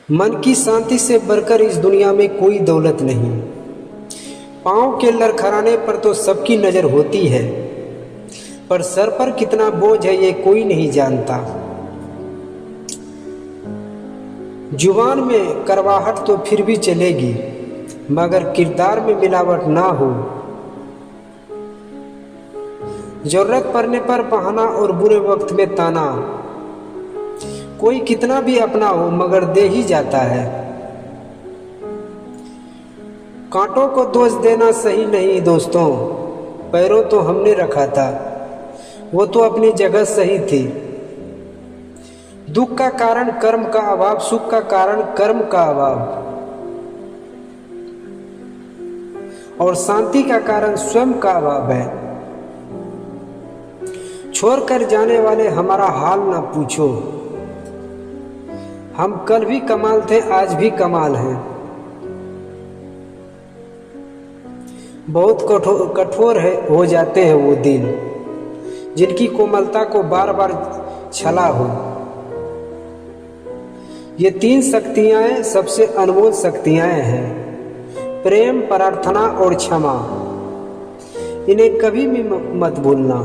मन की शांति से बढ़कर इस दुनिया में कोई दौलत नहीं। पाँव के लड़खड़ाने पर तो सबकी नज़र होती है, पर सर पर कितना बोझ है ये कोई नहीं जानता। जुबान में करवाहट तो फिर भी चलेगी, मगर किरदार में मिलावट ना हो। जरूरत पड़ने पर बहाना और बुरे वक्त में ताना। कोई कितना भी अपना हो मगर दे ही जाता है। कांटों को दोष देना सही नहीं दोस्तों, पैरों तो हमने रखा था, वो तो अपनी जगह सही थी। दुख का कारण कर्म का अभाव, सुख का कारण कर्म का अभाव, और शांति का कारण स्वयं का अभाव है। छोड़कर जाने वाले हमारा हाल ना पूछो। हम कल भी कमाल थे, आज भी कमाल हैं। बहुत कठोर हो जाते हैं वो दिल, जिनकी कोमलता को बार बार छला हो। ये तीन शक्तियाँ सबसे अनमोल शक्तियाँ हैं, प्रेम, प्रार्थना और क्षमा। इन्हें कभी भी मत भूलना।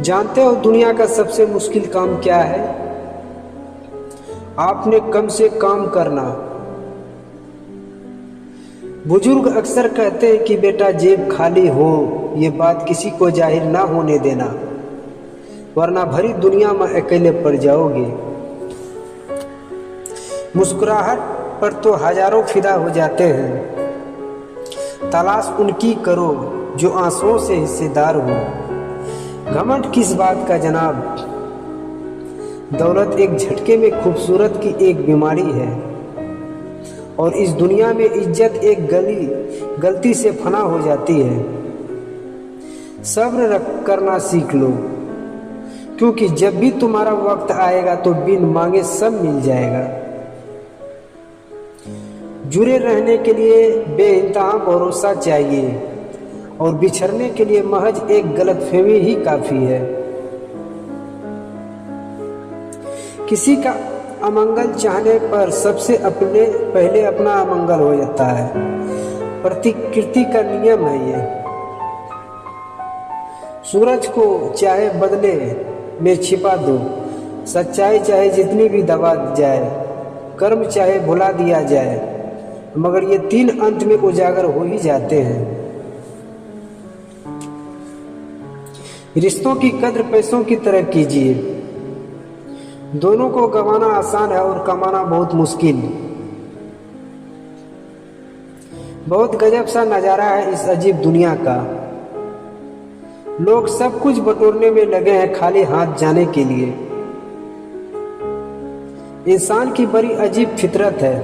जानते हो दुनिया का सबसे मुश्किल काम क्या है? आपने कम से काम करना। बुजुर्ग अक्सर कहते हैं कि बेटा जेब खाली हो, ये बात किसी को जाहिर ना होने देना, वरना भरी दुनिया में अकेले पड़ जाओगे। मुस्कुराहट पर तो हजारों फिदा हो जाते हैं, तलाश उनकी करो जो आंसुओं से हिस्सेदार हो। घमंड किस बात का जनाब? दौलत एक झटके में खूबसूरत की एक बीमारी है, और इस दुनिया में इज्जत एक गलती से फना हो जाती है। सब्र करना सीख लो, क्योंकि जब भी तुम्हारा वक्त आएगा तो बिन मांगे सब मिल जाएगा। जुड़े रहने के लिए बेइंतहा भरोसा चाहिए, और बिछड़ने के लिए महज एक गलतफहमी ही काफ़ी है। किसी का अमंगल चाहने पर सबसे पहले अपना अमंगल हो जाता है। प्रकृति का नियम है ये। सूरज को चाहे बदले में छिपा दो, सच्चाई चाहे जितनी भी दबा जाए, कर्म चाहे भुला दिया जाए, मगर ये तीन अंत में उजागर हो ही जाते हैं। रिश्तों की कद्र पैसों की तरह कीजिए। दोनों को गंवाना आसान है और कमाना बहुत मुश्किल। बहुत गजब सा नज़ारा है इस अजीब दुनिया का। लोग सब कुछ बटोरने में लगे हैं खाली हाथ जाने के लिए। इंसान की बड़ी अजीब फितरत है,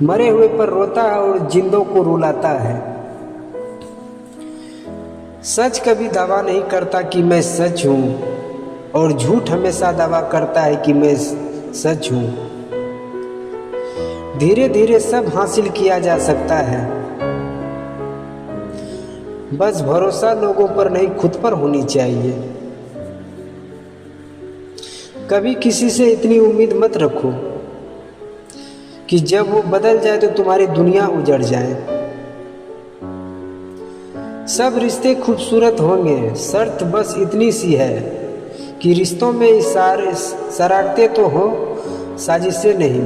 मरे हुए पर रोता है और जिंदों को रुलाता है। सच कभी दावा नहीं करता कि मैं सच हूँ, और झूठ हमेशा दावा करता है कि मैं सच हूँ। धीरे धीरे सब हासिल किया जा सकता है, बस भरोसा लोगों पर नहीं खुद पर होनी चाहिए। कभी किसी से इतनी उम्मीद मत रखो कि जब वो बदल जाए तो तुम्हारी दुनिया उजड़ जाए। सब रिश्ते खूबसूरत होंगे, शर्त बस इतनी सी है कि रिश्तों में शरारतें तो हो, साजिशें नहीं।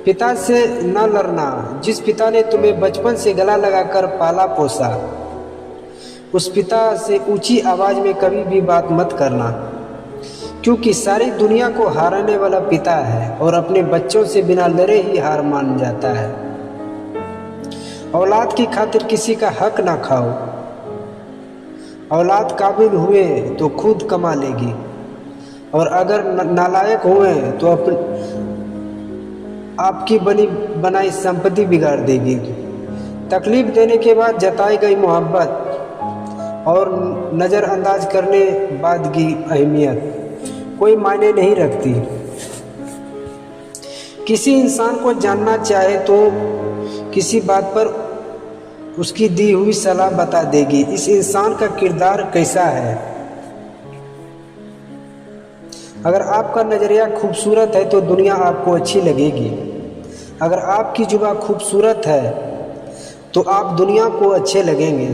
पिता से न लड़ना। जिस पिता ने तुम्हें बचपन से गला लगाकर पाला पोसा, उस पिता से ऊंची आवाज में कभी भी बात मत करना, क्योंकि सारी दुनिया को हारने वाला पिता है और अपने बच्चों से बिना लड़े ही हार मान जाता है। औलाद की खातिर किसी का हक ना खाओ। औलाद काबिल हुए तो खुद कमा लेगी, और अगर नालायक हुए तो आपकी बनी बनाई संपत्ति बिगाड़ देगी। तकलीफ देने के बाद जताई गई मोहब्बत और नज़रअंदाज करने बाद की अहमियत कोई मायने नहीं रखती। किसी इंसान को जानना चाहे तो किसी बात पर उसकी दी हुई सलाह बता देगी इस इंसान का किरदार कैसा है। अगर आपका नज़रिया खूबसूरत है तो दुनिया आपको अच्छी लगेगी। अगर आपकी जुबान खूबसूरत है तो आप दुनिया को अच्छे लगेंगे।